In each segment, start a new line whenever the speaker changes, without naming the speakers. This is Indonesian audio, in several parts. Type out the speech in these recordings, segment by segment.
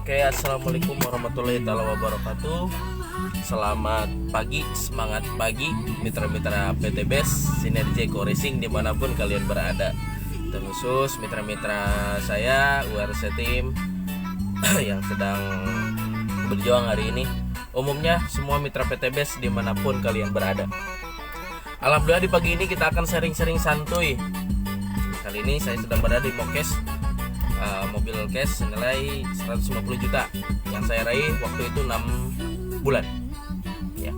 Oke, assalamualaikum warahmatullahi wabarakatuh. Selamat pagi, semangat pagi mitra-mitra PT BES Sinergi Eco Racing dimanapun kalian berada. Terkhusus mitra-mitra saya URC Team yang sedang berjuang hari ini. Umumnya semua mitra PT BES dimanapun kalian berada. Alhamdulillah di pagi ini kita akan sharing-sharing santuy. Kali ini saya sedang berada di Mokes, mobil cash senilai 150 juta yang saya raih waktu itu 6 bulan ya,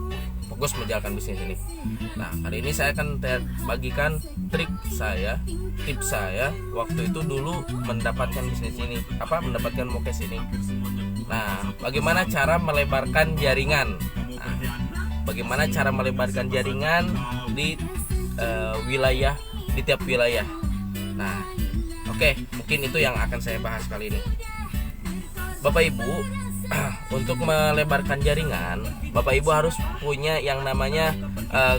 fokus menjalankan bisnis ini. Nah, kali ini saya akan bagikan tips saya waktu itu dulu mendapatkan bisnis ini, mendapatkan Mokes ini. Nah, bagaimana cara melebarkan jaringan? Nah, bagaimana cara melebarkan jaringan di wilayah, di tiap wilayah. Nah, oke, mungkin itu yang akan saya bahas kali ini. Bapak Ibu, untuk melebarkan jaringan, Bapak Ibu harus punya yang namanya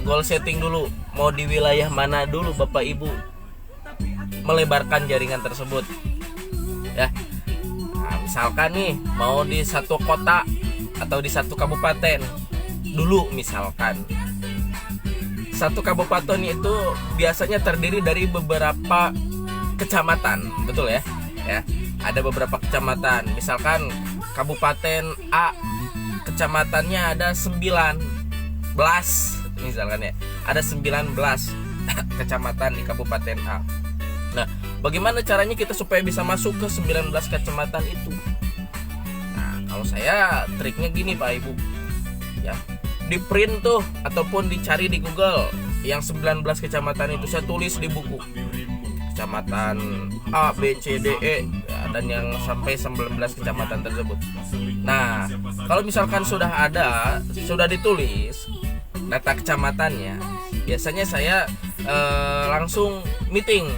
goal setting dulu. Mau di wilayah mana dulu Bapak Ibu melebarkan jaringan tersebut. Ya. Nah, misalkan nih mau di satu kota atau di satu kabupaten dulu misalkan. Satu kabupaten itu biasanya terdiri dari beberapa kecamatan, betul ya? Ya, ada beberapa kecamatan. Misalkan Kabupaten A, kecamatannya ada 19, misalkan ya. Ada 19 kecamatan di Kabupaten A. Nah, bagaimana caranya kita supaya bisa masuk ke 19 kecamatan itu? Nah, kalau saya triknya gini Pak Ibu. Ya. Di print tuh ataupun dicari di Google yang 19 kecamatan itu, saya tulis di buku. Kecamatan A, B, C, D, E ya, dan yang sampai 19 kecamatan tersebut. Nah, kalau misalkan sudah ditulis data kecamatannya, biasanya saya langsung meeting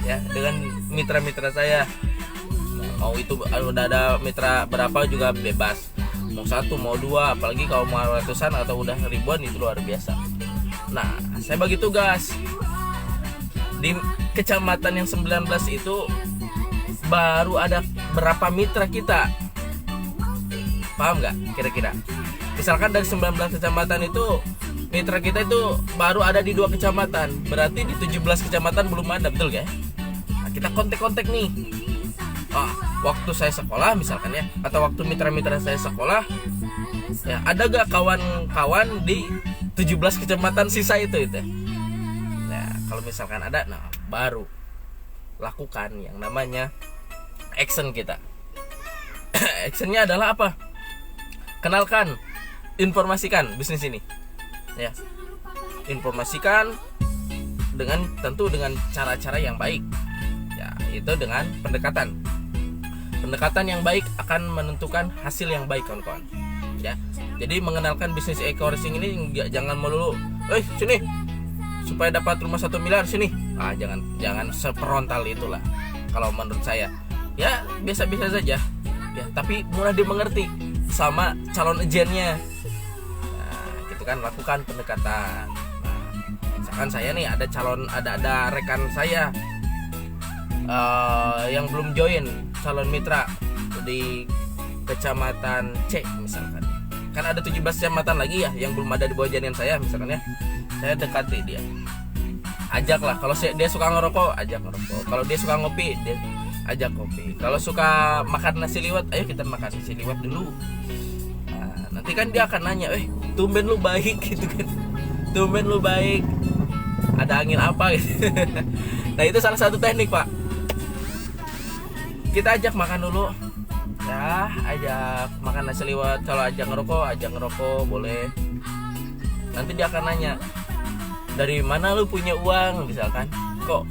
ya dengan mitra-mitra saya. Mau itu udah ada mitra berapa juga bebas. Mau satu, mau dua, apalagi kalau mau ratusan atau udah ribuan itu luar biasa. Nah, saya bagi tugas. Di kecamatan yang 19 itu baru ada berapa mitra kita? Paham nggak kira-kira? Misalkan dari 19 kecamatan itu mitra kita itu baru ada di 2 kecamatan. Berarti di 17 kecamatan belum ada, betul ya? Nah, kita kontak-kontak nih. Waktu saya sekolah misalkan ya, atau waktu mitra-mitra saya sekolah ya, ada gak kawan-kawan di 17 kecamatan sisa itu ya? Nah, kalau misalkan ada, nah baru lakukan yang namanya action kita. Actionnya adalah apa? Kenalkan, informasikan bisnis ini ya. Informasikan tentu dengan cara-cara yang baik ya, itu dengan pendekatan yang baik akan menentukan hasil yang baik kawan-kawan ya. Jadi mengenalkan bisnis eco racing ini jangan melulu sini supaya dapat rumah 1 miliar sini. Jangan seperontal itulah kalau menurut saya ya, biasa-biasa saja ya, tapi mudah dimengerti sama calon agennya. Nah, gitu kan, lakukan pendekatan. Nah, misalkan saya nih ada rekan saya yang belum join calon mitra di kecamatan C misalkan. Kan ada 17 kecamatan lagi ya yang belum ada di bawah jaringan saya misalkan ya. Saya dekati dia. Ajaklah, kalau dia suka ngerokok, ajak ngerokok. Kalau dia suka ngopi, dia ajak kopi. Kalau suka makan nasi liwet, ayo kita makan nasi liwet dulu. Nah, nanti kan dia akan nanya, tumben lu baik gitu kan. Tumben lu baik. Ada angin apa gitu. Nah, itu salah satu teknik, Pak. Kita ajak makan dulu ya, ajak makan nasi liwet. Kalau ajak ngerokok boleh. Nanti dia akan nanya, dari mana lu punya uang misalkan, kok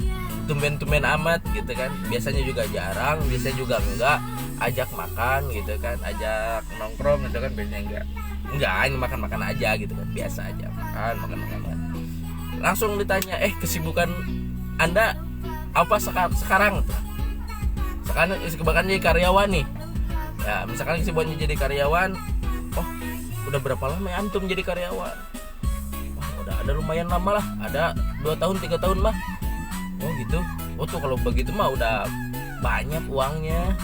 tumben-tumben amat gitu kan. Biasanya juga jarang, biasanya juga enggak. Ajak makan gitu kan, ajak nongkrong gitu kan, biasanya enggak, ini makan aja gitu kan, biasa aja makan. Langsung ditanya, kesibukan Anda apa sekarang tuh? Sekarang jadi karyawan nih ya, misalkan kesibukannya jadi karyawan. Udah berapa lama ya antum jadi karyawan? Udah ada lumayan lama lah, ada 2 tahun 3 tahun mah. Gitu. Tuh kalau begitu mah udah banyak uangnya,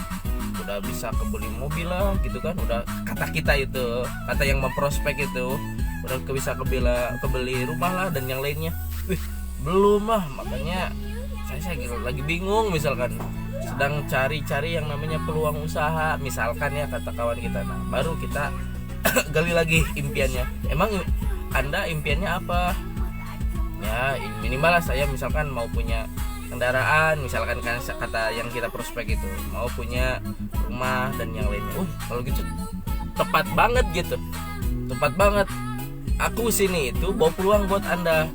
udah bisa kebeli mobil lah gitu kan, udah kata kita itu, kata yang memprospek itu udah bisa kebeli rumah lah dan yang lainnya. Wih, belum lah, makanya saya lagi bingung, misalkan sedang cari-cari yang namanya peluang usaha misalkan ya, kata kawan kita. Nah baru kita gali lagi impiannya. Emang Anda impiannya apa? Ya minimal lah, saya misalkan mau punya kendaraan, misalkan kan kata yang kita prospek itu mau punya rumah dan yang lainnya. Kalau gitu tepat banget gitu, tepat banget. Aku sini itu bawa peluang buat Anda,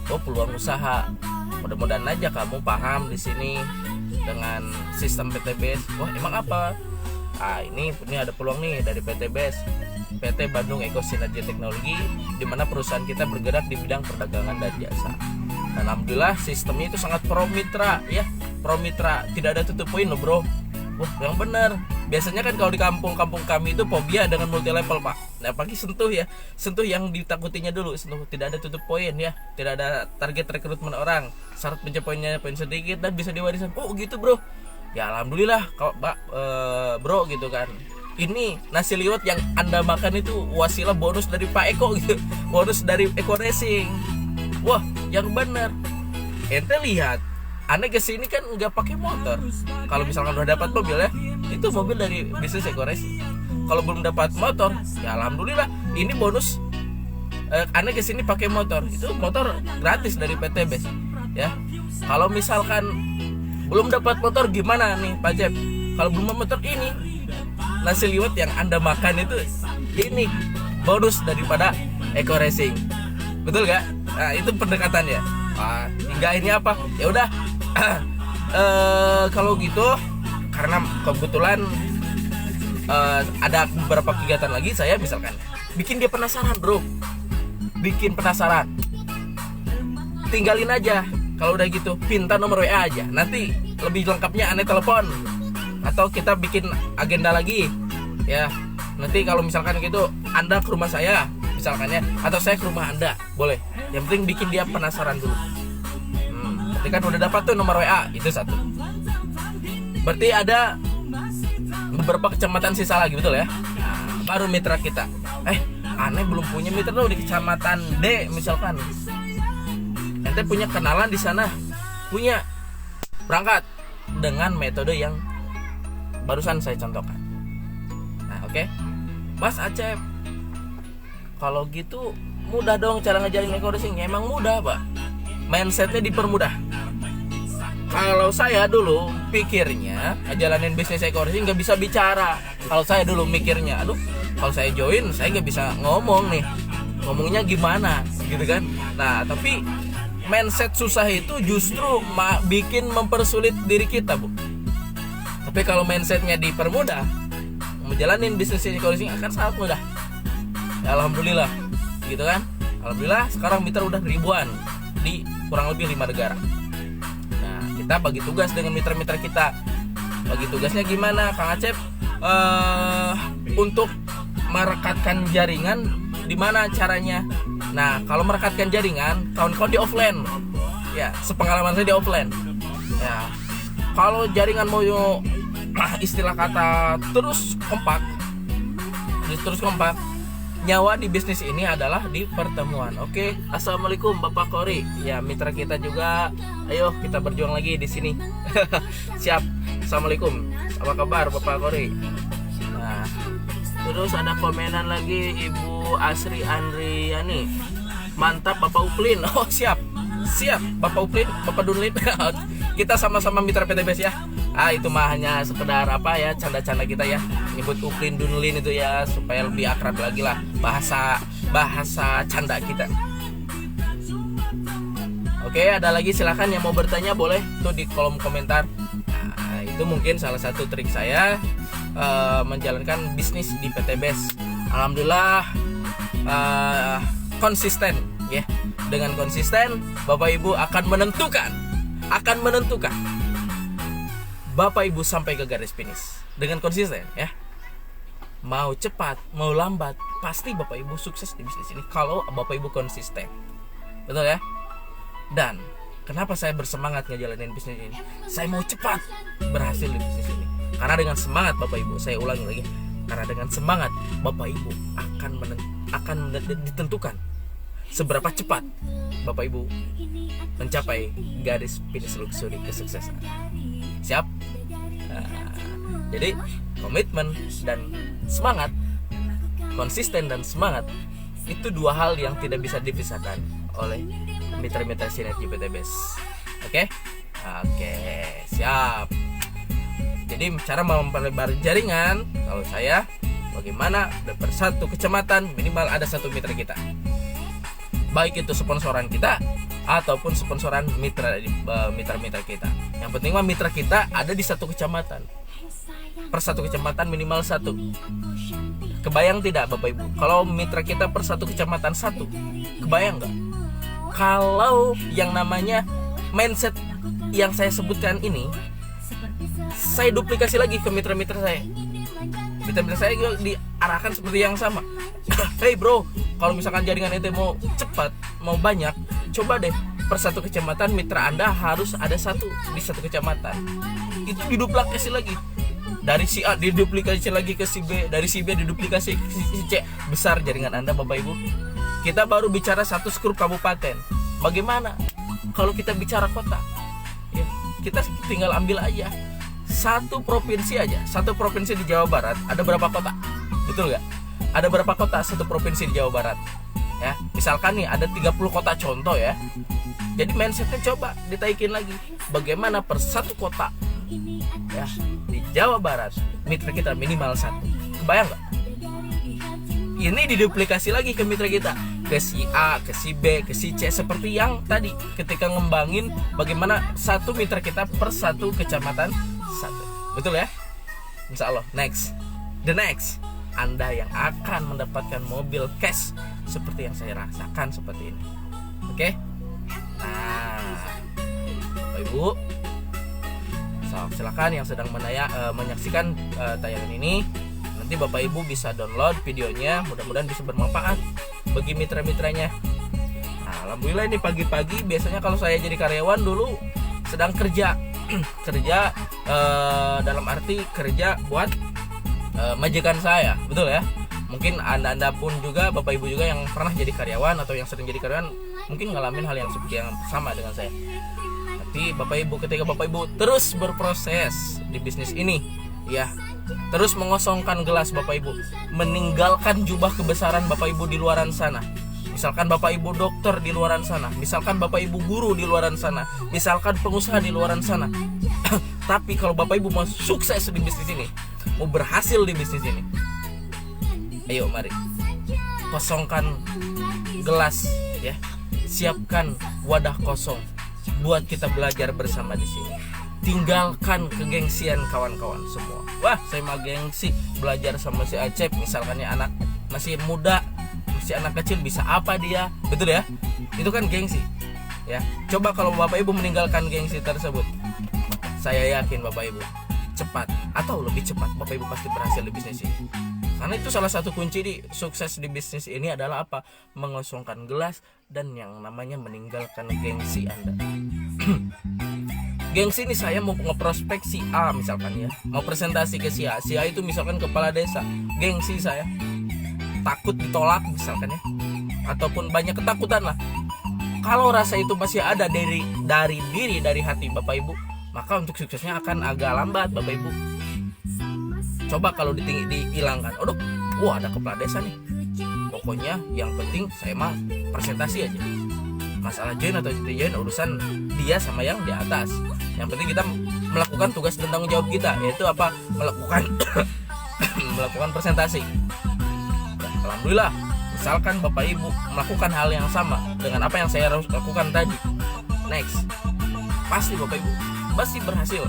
bawa peluang usaha. Mudah-mudahan aja kamu paham di sini dengan sistem PTBS. Wah emang apa? Ini ada peluang nih dari PTBS, PT Bandung Eko Sinergi Teknologi, di mana perusahaan kita bergerak di bidang perdagangan dan jasa. Dan alhamdulillah sistemnya itu sangat pro mitra ya, pro mitra, tidak ada tutup poin loh bro. Wah yang benar. Biasanya kan kalau di kampung-kampung kami itu fobia dengan multi level pak. Nah apalagi Sentuh ya, Sentuh yang ditakutinya dulu, Sentuh tidak ada tutup poin ya, tidak ada target rekrutmen orang, syarat pencapaiannya poin sedikit dan bisa diwariskan. Oh gitu bro. Ya alhamdulillah kalau bro gitu kan. Ini nasi liwet yang Anda makan itu wasilah bonus dari Pak Eko gitu, bonus dari Eko Racing. Wah yang benar. Ente lihat, Anda kesini kan nggak pakai motor. Kalau misalkan udah dapat mobil ya, itu mobil dari bisnis Eko Racing. Kalau belum dapat motor, ya alhamdulillah ini bonus. Anda kesini pakai motor, itu motor gratis dari PTBS ya. Kalau misalkan belum dapat motor gimana nih Pak Jeb? Kalau belum dapat motor, ini nasi liwet yang Anda makan itu ini bonus daripada Eko Racing. Betul gak? Nah, itu pendekatannya. Hingga ini apa? Ya udah. Kalau gitu, karena kebetulan ada beberapa kegiatan lagi, saya misalkan bikin dia penasaran bro, bikin penasaran. Tinggalin aja. Kalau udah gitu, pinta nomor WA aja. Nanti lebih lengkapnya Anda telepon, atau kita bikin agenda lagi ya. Nanti kalau misalkan gitu Anda ke rumah saya misalkan ya, atau saya ke rumah Anda, boleh. Yang penting bikin dia penasaran dulu. Berarti kan udah dapat tuh nomor WA, itu satu. Berarti ada beberapa kecamatan sisa lagi, betul ya? Nah, baru mitra kita. Aneh belum punya mitra loh di kecamatan D misalkan. Ente punya kenalan di sana, punya, berangkat dengan metode yang barusan saya contohkan. Nah oke. Mas Acep, kalau gitu mudah dong cara ngajarin Eko Racing. Ya, emang mudah pak, mindsetnya dipermudah. Kalau saya dulu pikirnya ngejalanin bisnis Eko Racing nggak bisa bicara. Kalau saya dulu mikirnya, aduh kalau saya join saya nggak bisa ngomong nih, ngomongnya gimana gitu kan. Nah tapi mindset susah itu justru bikin mempersulit diri kita bu. Tapi kalau mindsetnya dipermudah, menjalanin bisnis Eko Racing akan sangat mudah ya, alhamdulillah gitu kan. Alhamdulillah sekarang mitra udah ribuan di kurang lebih 5 negara. Nah kita bagi tugas dengan mitra-mitra kita. Bagi tugasnya gimana Kang Acep? Untuk merekatkan jaringan, di mana caranya? Nah kalau merekatkan jaringan, kawan-kawan di offline ya, sepengalaman saya di offline ya. Kalau jaringan mau istilah kata terus kompak, nyawa di bisnis ini adalah di pertemuan. Oke, assalamualaikum Bapak Kori ya, mitra kita juga. Ayo kita berjuang lagi di sini. Siap. Assalamualaikum, apa kabar Bapak Kori? Nah terus ada komenan lagi Ibu Asri Andriani, mantap Bapak Uplin. Oh siap Bapak Uplin, Bapak Dunlin. Kita sama-sama mitra PTBS ya. Itu mah hanya sekedar apa ya, canda-canda kita ya, nyebut Uplin Dunlin itu ya supaya lebih akrab lagi lah, bahasa canda kita. Oke, ada lagi silakan yang mau bertanya boleh tuh di kolom komentar. Nah, itu mungkin salah satu trik saya menjalankan bisnis di PTBS. Alhamdulillah konsisten ya. Dengan konsisten Bapak Ibu akan menentukan Bapak Ibu sampai ke garis finish. Dengan konsisten ya. Mau cepat, mau lambat, pasti Bapak Ibu sukses di bisnis ini kalau Bapak Ibu konsisten. Betul ya? Dan Kenapa saya bersemangat ngejalanin bisnis ini? Saya mau cepat berhasil di bisnis ini. Karena dengan semangat Bapak Ibu, saya ulangi lagi, karena dengan semangat Bapak Ibu akan ditentukan seberapa cepat Bapak Ibu mencapai garis finish luxury kesuksesan. Siap? Jadi komitmen dan semangat, konsisten dan semangat, itu dua hal yang tidak bisa dipisahkan oleh mitra-mitra Sinergi PTBS. Oke, siap. Jadi cara memperlebar jaringan, kalau saya, bagaimana per satu kecamatan minimal ada satu mitra kita, baik itu sponsoran kita ataupun sponsoran mitra-mitra kita. Yang penting mah mitra kita ada di satu kecamatan. Per satu kecamatan minimal satu. Kebayang tidak Bapak Ibu? Kalau mitra kita per satu kecamatan satu, kebayang nggak? Kalau yang namanya mindset yang saya sebutkan ini, saya duplikasi lagi ke mitra-mitra saya. Mitra-mitra saya juga diarahkan seperti yang sama. Hey bro, kalau misalkan jaringan ente mau cepat, mau banyak, coba deh per satu kecamatan mitra Anda harus ada satu di satu kecamatan. Itu diduplikasi lagi. Dari si A diduplikasi lagi ke si B, dari si B diduplikasi ke si C. Besar jaringan Anda Bapak Ibu. Kita baru bicara satu skrup kabupaten. Bagaimana kalau kita bicara kota? Ya, kita tinggal ambil aja satu provinsi aja. Satu provinsi di Jawa Barat ada berapa kota? Betul nggak? Ada berapa kota satu provinsi di Jawa Barat? Ya, misalkan nih ada 30 kota contoh ya. Jadi mindsetnya coba ditaikin lagi. Bagaimana per satu kota ya di Jawa Barat mitra kita minimal satu. Kebayang nggak? Ini diduplikasi lagi ke mitra kita, ke si A, ke si B, ke si C, seperti yang tadi ketika ngembangin bagaimana satu mitra kita per satu kecamatan satu. Betul ya? Insya Allah. The next Anda yang akan mendapatkan mobil cash seperti yang saya rasakan seperti ini. Oke? Nah, Bapak Ibu, silakan yang sedang menyaksikan tayangan ini, nanti Bapak Ibu bisa download videonya, mudah-mudahan bisa bermanfaat bagi mitra-mitranya. Nah, alhamdulillah ini pagi-pagi biasanya kalau saya jadi karyawan dulu sedang kerja dalam arti kerja buat majikan saya, betul ya? Mungkin anda pun juga Bapak Ibu juga yang pernah jadi karyawan atau yang sering jadi karyawan mungkin ngalamin hal yang seperti yang sama dengan saya. Tapi Bapak Ibu, ketika Bapak Ibu terus berproses di bisnis ini, ya, terus mengosongkan gelas Bapak Ibu, meninggalkan jubah kebesaran Bapak Ibu di luaran sana. Misalkan Bapak Ibu dokter di luaran sana, misalkan Bapak Ibu guru di luaran sana, misalkan pengusaha di luaran sana. Tapi kalau Bapak Ibu mau sukses di bisnis ini, mau berhasil di bisnis ini, ayo mari kosongkan gelas ya. Siapkan wadah kosong buat kita belajar bersama di sini. Tinggalkan kegengsian kawan-kawan semua. Wah, saya mah gengsi belajar sama si Acep, misalkannya anak masih muda, masih anak kecil, bisa apa dia? Betul ya? Itu kan gengsi. Ya, coba kalau Bapak Ibu meninggalkan gengsi tersebut, saya yakin Bapak Ibu cepat atau lebih cepat Bapak Ibu pasti berhasil di bisnis ini. Karena itu salah satu kunci di sukses di bisnis ini adalah apa? Mengosongkan gelas dan yang namanya meninggalkan gengsi Anda. Gengsi ini saya mau ngeprospek si A misalkan ya, mau presentasi ke si A itu misalkan kepala desa. Gengsi saya takut ditolak misalkan ya, ataupun banyak ketakutan lah. Kalau rasa itu masih ada dari hati Bapak Ibu, maka untuk suksesnya akan agak lambat Bapak Ibu. Coba kalau dihilangkan, aduh, wah ada kepala desa nih, pokoknya yang penting saya mah presentasi aja. Masalah join atau tidak join urusan dia sama yang di atas. Yang penting kita melakukan tugas dan tanggung jawab kita, yaitu apa? Melakukan presentasi. Nah, alhamdulillah, misalkan Bapak Ibu melakukan hal yang sama dengan apa yang saya harus lakukan tadi, next pasti Bapak Ibu pasti berhasil.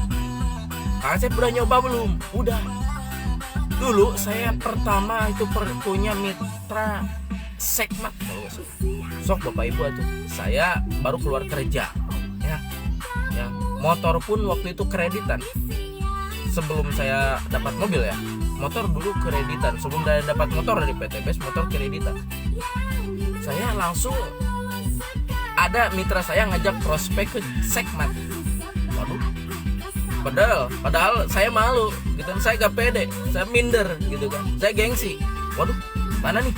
Kakak saya udah nyoba belum? Udah. Dulu saya pertama itu punya mitra Sekmat. Sok Bapak Ibu tuh, saya baru keluar kerja ya. Motor pun waktu itu kreditan. Sebelum saya dapat mobil ya, motor dulu kreditan. Sebelum saya dapat motor dari PTBS, motor kreditan. Saya langsung ada mitra saya ngajak prospek ke Sekmat. Waduh, padahal saya malu gitu kan, saya gak pede, saya minder gitu kan, saya gengsi. Waduh, mana nih?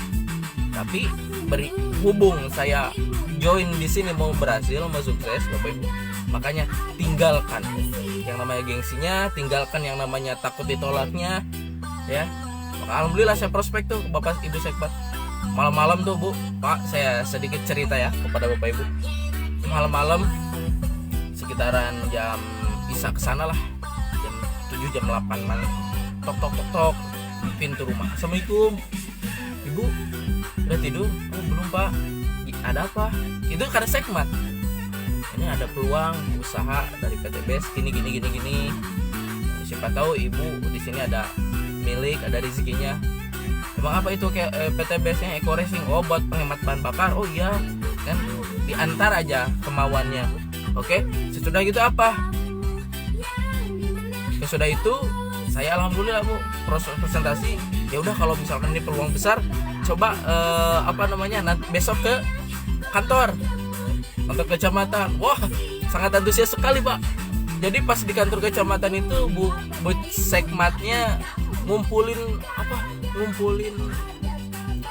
Tapi berhubung saya join di sini mau berhasil, mau sukses, Bapak Ibu, makanya tinggalkan yang namanya gengsinya, tinggalkan yang namanya takut ditolaknya, ya. Maka alhamdulillah saya prospek tuh Bapak Ibu Sekmat. Malam-malam tuh Bu, Pak, saya sedikit cerita ya kepada Bapak Ibu. Malam-malam sekitaran jam bisa kesana lah, jam 7 jam 8 malam. Tok di pintu rumah. Assalamualaikum, Ibu, udah tidur? Oh belum Pak. Ada apa? Itu karena Sekmat. Ini ada peluang usaha dari PT BES gini. Siapa tahu Ibu di sini ada milik, ada rezekinya. Emang apa itu kayak PT BES-nya Eco Racing? Oh buat penghemat bahan bakar. Oh iya kan, diantar aja kemauannya. Oke, sesudah itu apa? Sesudah itu saya alhamdulillah Bu proses presentasi. Ya udah kalau misalkan ini peluang besar, coba nanti besok ke kantor kecamatan. Wah, sangat antusias sekali Pak. Jadi pas di kantor kecamatan itu Bu Sekmatnya ngumpulin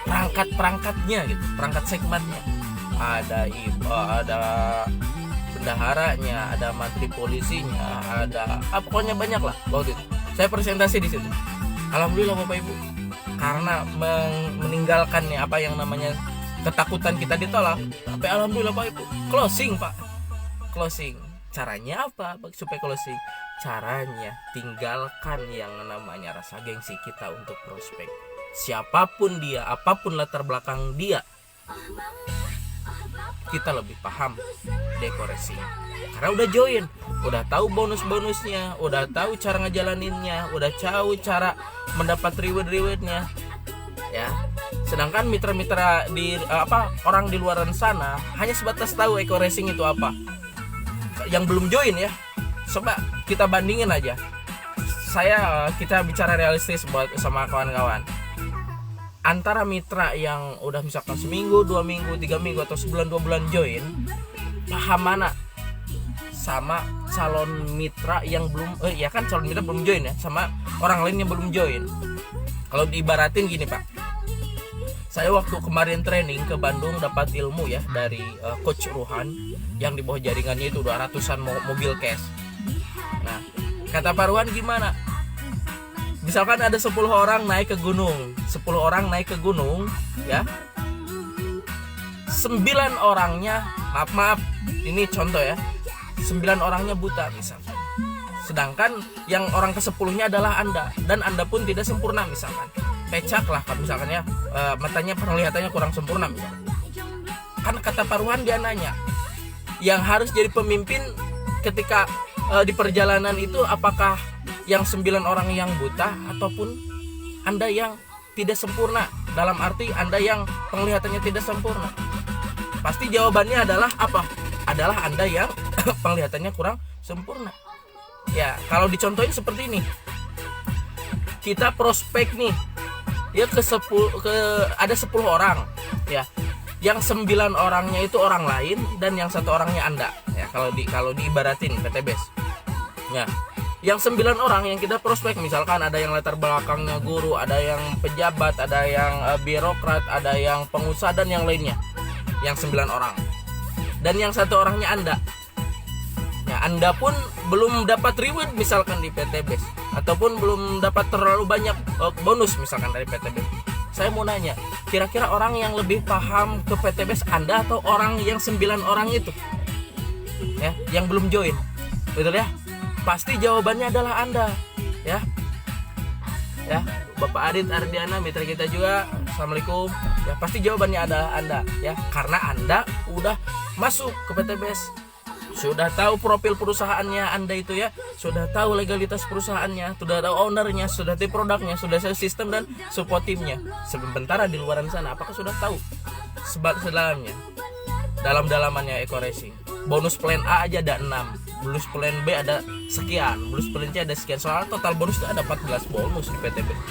perangkat-perangkatnya gitu, perangkat Sekmatnya. Ada bendaharanya, ada mantri polisinya, ada pokoknya banyak lah waktu itu. Saya presentasi di situ. Alhamdulillah Bapak Ibu, karena meninggalkannya apa yang namanya ketakutan kita ditolak, tapi alhamdulillah Pak Ibu closing Pak. Closing. Caranya apa supaya closing? Caranya tinggalkan yang namanya rasa gengsi kita untuk prospek. Siapapun dia, apapun latar belakang dia, kita lebih paham dekorasi. Karena udah join, udah tahu bonus-bonusnya, udah tahu cara ngejalaninnya, udah tahu cara mendapat reward-rewardnya, ya. Sedangkan mitra-mitra orang di luaran sana hanya sebatas tahu Eco Racing itu apa. Yang belum join ya, coba kita bandingin aja. Kita bicara realistis buat sama kawan-kawan. Antara mitra yang udah misalkan seminggu, 2 minggu, 3 minggu atau sebulan 2 bulan join, paham mana sama calon mitra yang belum calon mitra belum join ya, sama orang lain yang belum join. Kalau diibaratin gini Pak, saya waktu kemarin training ke Bandung dapat ilmu ya dari Coach Ruhan yang di bawah jaringannya itu 200-an mobil cash. Nah, kata Pak Ruhan gimana? Misalkan ada 10 orang naik ke gunung, 10 orang naik ke gunung ya, 9 orangnya, maaf ini contoh ya, 9 orangnya buta misalkan. Sedangkan yang orang ke-10-nya adalah Anda, dan Anda pun tidak sempurna misalkan. Pecak lah kan misalkan ya, matanya penglihatannya kurang sempurna misalkan. Kan kata Paruhan dia nanya, yang harus jadi pemimpin ketika di perjalanan itu apakah yang 9 orang yang buta ataupun Anda yang tidak sempurna, dalam arti Anda yang penglihatannya tidak sempurna? Pasti jawabannya adalah apa? Adalah Anda yang penglihatannya kurang sempurna. Ya, kalau dicontohin seperti ini. Kita prospek nih. Ya ada 10 orang, ya. Yang 9 orangnya itu orang lain dan yang 1 orangnya Anda. Ya, kalau diibaratin PT BES. Ya. Yang 9 orang yang kita prospek, misalkan ada yang latar belakangnya guru, ada yang pejabat, ada yang birokrat, ada yang pengusaha dan yang lainnya. Yang 9 orang. Dan yang 1 orangnya Anda. Ya, Anda pun belum dapat reward misalkan di PT BES, ataupun belum dapat terlalu banyak bonus misalkan dari PT BES. Saya mau nanya, kira-kira orang yang lebih paham ke PT BES Anda atau orang yang 9 orang itu? Ya, yang belum join. Betul ya? Pasti jawabannya adalah Anda, ya. Ya, Bapak Adit Ardiana, mitra kita juga. Assalamualaikum. Ya, pasti jawabannya adalah Anda, ya. Karena Anda udah masuk ke PT BES. Sudah tahu profil perusahaannya Anda itu ya, sudah tahu legalitas perusahaannya, sudah tahu ownernya, sudah tahu produknya, sudah tahu sistem dan support timnya. Sementara di luaran sana, apakah sudah tahu sedalamnya, dalam-dalamannya Eco Racing? Bonus plan A aja ada 6, bonus plan B ada sekian, bonus plan C ada sekian. Soalnya total bonus itu ada 14 bonus di PT BES.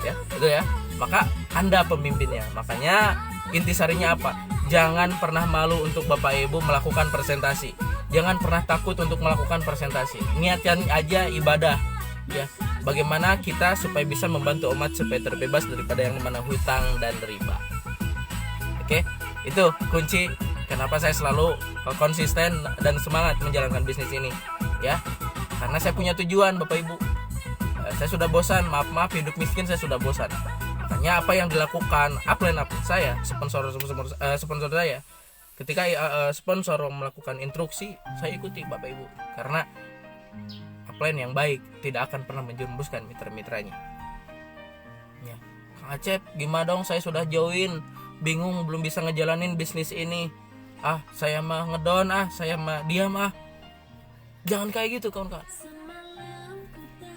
Ya, itu ya. Maka Anda pemimpinnya. Makanya intisarinya apa? Jangan pernah malu untuk Bapak Ibu melakukan presentasi. Jangan pernah takut untuk melakukan presentasi. Niatkan aja ibadah, ya. Bagaimana kita supaya bisa membantu umat supaya terbebas daripada yang namanya hutang dan riba. Oke, itu kunci kenapa saya selalu konsisten dan semangat menjalankan bisnis ini, ya. Karena saya punya tujuan, Bapak Ibu. Saya sudah bosan, maaf hidup miskin, saya sudah bosan. Makanya apa yang dilakukan upline saya, sponsor saya, ketika sponsor melakukan instruksi, saya ikuti, Bapak Ibu. Karena upline yang baik tidak akan pernah menjerumuskan mitra-mitranya. Ya, Kang Acep, gimana dong? Saya sudah join, bingung, belum bisa ngejalanin bisnis ini. Saya mah ngedon, saya mah diam. Jangan kayak gitu, kawan-kawan.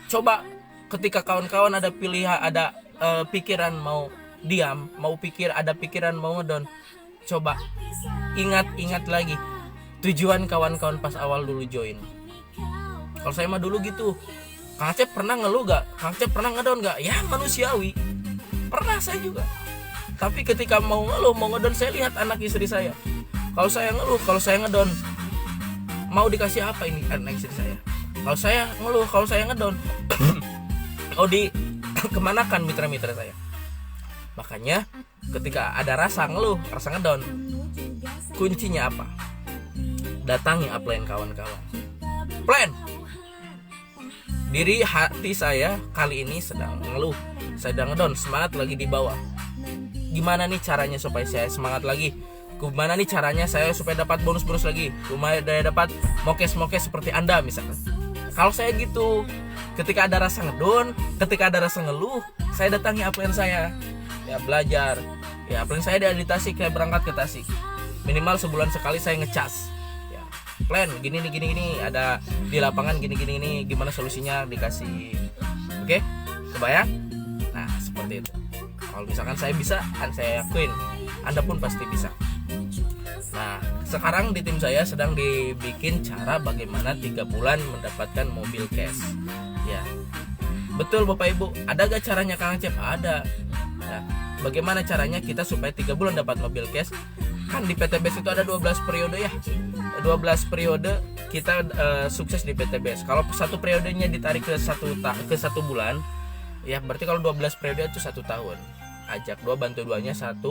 Coba ketika kawan-kawan ada pilihan, ada pikiran mau diam, ada pikiran mau ngedon, coba ingat lagi tujuan kawan-kawan pas awal dulu join. Kalau saya mah dulu gitu. Kang Acep pernah ngeluh gak? Kang Acep pernah ngedon gak? Ya manusiawi. Pernah saya juga. Tapi ketika mau ngeluh, mau ngedon, saya lihat anak istri saya. Kalau saya ngeluh, kalau saya ngedon, mau dikasih apa ini anak istri saya? Kalau saya ngeluh, kalau saya ngedon, mau dikemanakan mitra-mitra saya? Makanya ketika ada rasa ngeluh, rasa ngedon, kuncinya apa? Datangi upline kawan-kawan. Plan. Diri hati saya kali ini sedang ngeluh, sedang ngedon, semangat lagi di bawah. Gimana nih caranya supaya saya semangat lagi? Gimana nih caranya saya supaya dapat bonus-bonus lagi? Supaya dapat mokes-mokes seperti Anda misalkan. Kalau saya gitu, ketika ada rasa ngedon, ketika ada rasa ngeluh, saya datangi upline saya. Ya belajar. Ya upline saya di Tasik, kayak berangkat ke Tasik. Minimal sebulan sekali saya ngecas. Plan gini, ada di lapangan gini, gimana solusinya, dikasih. Oke, kebayang? Nah seperti itu. Kalau misalkan saya bisa, kan saya yakin Anda pun pasti bisa. Nah sekarang di tim saya sedang dibikin cara bagaimana 3 bulan mendapatkan mobil cash. Ya betul Bapak Ibu. Ada gak caranya Kang Acep? Ada. Nah, bagaimana caranya kita supaya 3 bulan dapat mobil cash? Kan di PTBS itu ada 12 periode ya. 12 periode kita sukses di PTBS. Kalau satu periodenya ditarik ke satu bulan, ya berarti kalau 12 periode itu 1 tahun. Ajak 2, bantu 2-nya 1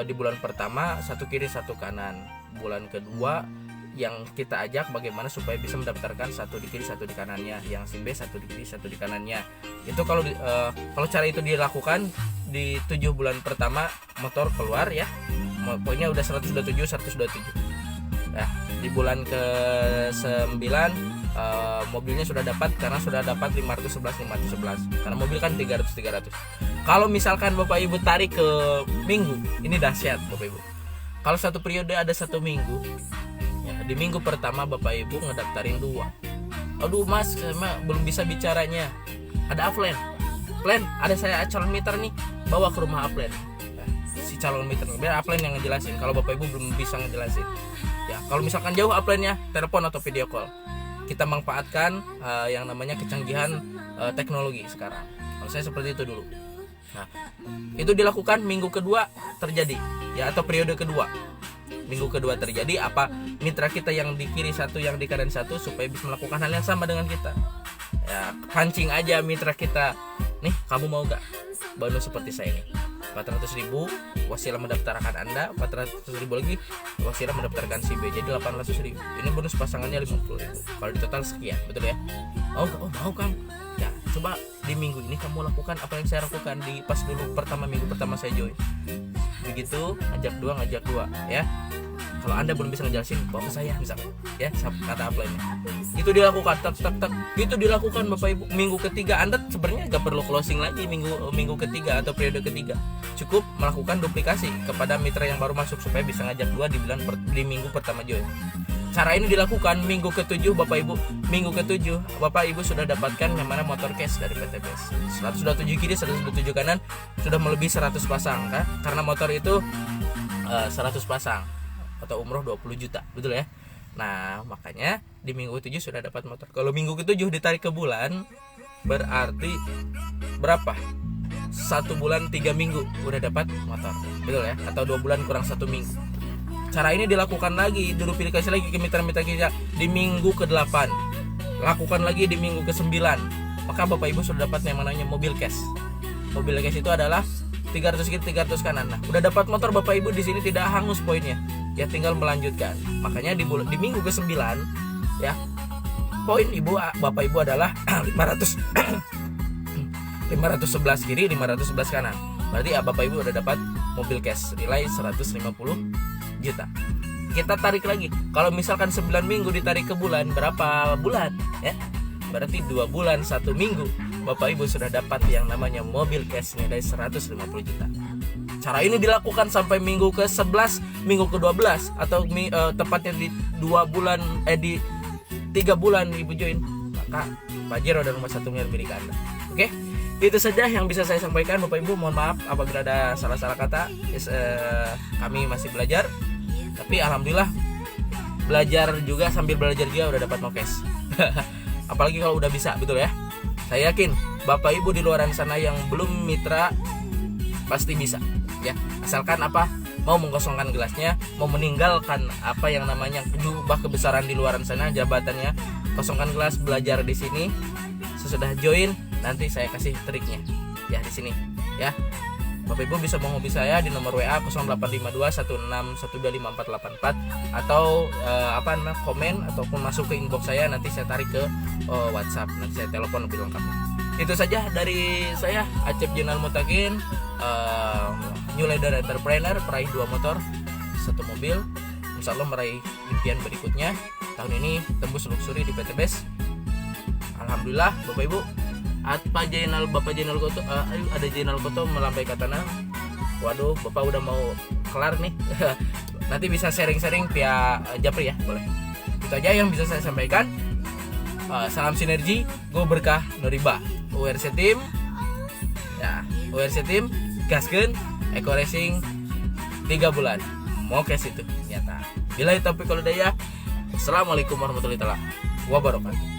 di bulan pertama, 1 kiri 1 kanan. Bulan kedua yang kita ajak bagaimana supaya bisa mendaftarkan 1 di kiri 1 di kanannya, yang si B 1 di kiri 1 di kanannya. Itu kalau cara itu dilakukan di 7 bulan pertama, motor keluar ya. Pokoknya udah 127. Nah, di bulan ke-9 mobilnya sudah dapat, karena sudah dapat 511. Karena mobil kan 300. Kalau misalkan Bapak Ibu tarik ke minggu, ini dahsyat Bapak Ibu. Kalau satu periode ada 1 minggu, ya, di minggu pertama Bapak Ibu ngedaftarin 2. Aduh Mas, saya belum bisa bicaranya. Ada upline. Plan, ada saya calon mitra nih, bawa ke rumah upline. Calon mitra, biar upline yang ngejelasin kalau Bapak Ibu belum bisa ngejelasin. Ya, kalau misalkan jauh upline-nya, telepon atau video call. Kita manfaatkan yang namanya kecanggihan teknologi sekarang. Kalau saya seperti itu dulu. Nah, itu dilakukan minggu kedua terjadi, ya, atau periode kedua. Minggu kedua terjadi apa? Mitra kita yang di kiri 1, yang di kanan 1 supaya bisa melakukan hal yang sama dengan kita. Ya, pancing aja mitra kita. Nih, kamu mau gak bonus seperti saya ini? 400.000 wasilah mendaftarkan Anda, 400.000 lagi wasilah mendaftarkan si B, jadi 800.000. Ini bonus pasangannya 50.000. Kalau di total sekian, betul ya? Mau Kang? Ya, coba di minggu ini kamu lakukan apa yang saya lakukan di pas dulu minggu pertama saya join. Begitu, ngajak dua ya. Kalau Anda belum bisa ngejelasin, bawa ke saya misalkan, ya, kata upline-nya. Itu dilakukan, itu dilakukan Bapak Ibu. Minggu ketiga Anda sebenarnya nggak perlu closing lagi minggu ketiga atau periode ketiga. Cukup melakukan duplikasi kepada mitra yang baru masuk supaya bisa ngajak 2 di minggu pertama join. Cara ini dilakukan minggu ke-7 Bapak Ibu. Minggu ke-7 Bapak Ibu sudah dapatkan yang mana motor cash dari PTBS. 127 kiri, 127 kanan, sudah melebihi 100 pasang kan? Karena motor itu 100 pasang atau umroh 20 juta, betul ya? Nah, makanya di minggu ke-7 sudah dapat motor. Kalau minggu ke-7 ditarik ke bulan, berarti berapa? 1 1 bulan 3 minggu udah dapat motor, betul ya? Atau 2 bulan kurang 1 minggu. Cara ini dilakukan lagi, diverifikasi lagi ke mitra-mitra kita di minggu ke-8, lakukan lagi di minggu ke-9, maka Bapak Ibu sudah dapat yang namanya mobil cash. Mobil cash itu adalah 300 kiri 300 kanan. Nah, udah dapat motor Bapak Ibu, di sini tidak hangus poinnya. Ya tinggal melanjutkan. Makanya di minggu ke-9 ya, poin Bapak Ibu adalah 500 511 kiri 511 kanan. Berarti ya Bapak Ibu udah dapat mobil cash nilai 150 juta. Kita tarik lagi. Kalau misalkan 9 minggu ditarik ke bulan, berapa bulan ya? Berarti 2 bulan 1 minggu Bapak Ibu sudah dapat yang namanya mobil cash nilai 150 juta. Cara ini dilakukan sampai minggu ke-11, minggu ke-12 atau tepatnya di 2 bulan di 3 bulan Ibu join, maka Pajero dan rumah 1 miliar milik Anda. Oke? Itu saja yang bisa saya sampaikan Bapak Ibu. Mohon maaf apabila ada salah-salah kata. Kami masih belajar, tapi alhamdulillah belajar juga sambil belajar juga udah dapat nokes. Apalagi kalau udah bisa, betul ya. Saya yakin Bapak Ibu di luar sana yang belum mitra pasti bisa ya. Asalkan apa? Mau mengosongkan gelasnya, mau meninggalkan apa yang namanya jubah kebesaran di luar sana, jabatannya, kosongkan gelas, belajar di sini. Sesudah join nanti saya kasih triknya ya di sini ya. Bapak Ibu bisa menghubungi saya di nomor WA 085216125484 atau komen ataupun masuk ke inbox saya, nanti saya tarik ke WhatsApp, nanti saya telepon lebih lengkapnya. Itu saja dari saya, Acep Jenal Mutakin, New Leader Entrepreneur, peraih 2 motor 1 mobil. Insya Allah meraih impian berikutnya tahun ini, tembus luxury di PT Best. Alhamdulillah Bapak Ibu. Bapak Jenal Goto, ada Jenal Goto melambai katana. Waduh, Bapak udah mau kelar nih. Nanti bisa sharing-sharing via Japri ya, boleh. Itu aja yang bisa saya sampaikan. Salam sinergi, go berkah Noriba. URC Team. Ya, URC Team gaskeun Eco Racing 3 bulan. Mau cash itu nyata. Bila topik kalau daya. Assalamualaikum warahmatullahi wabarakatuh.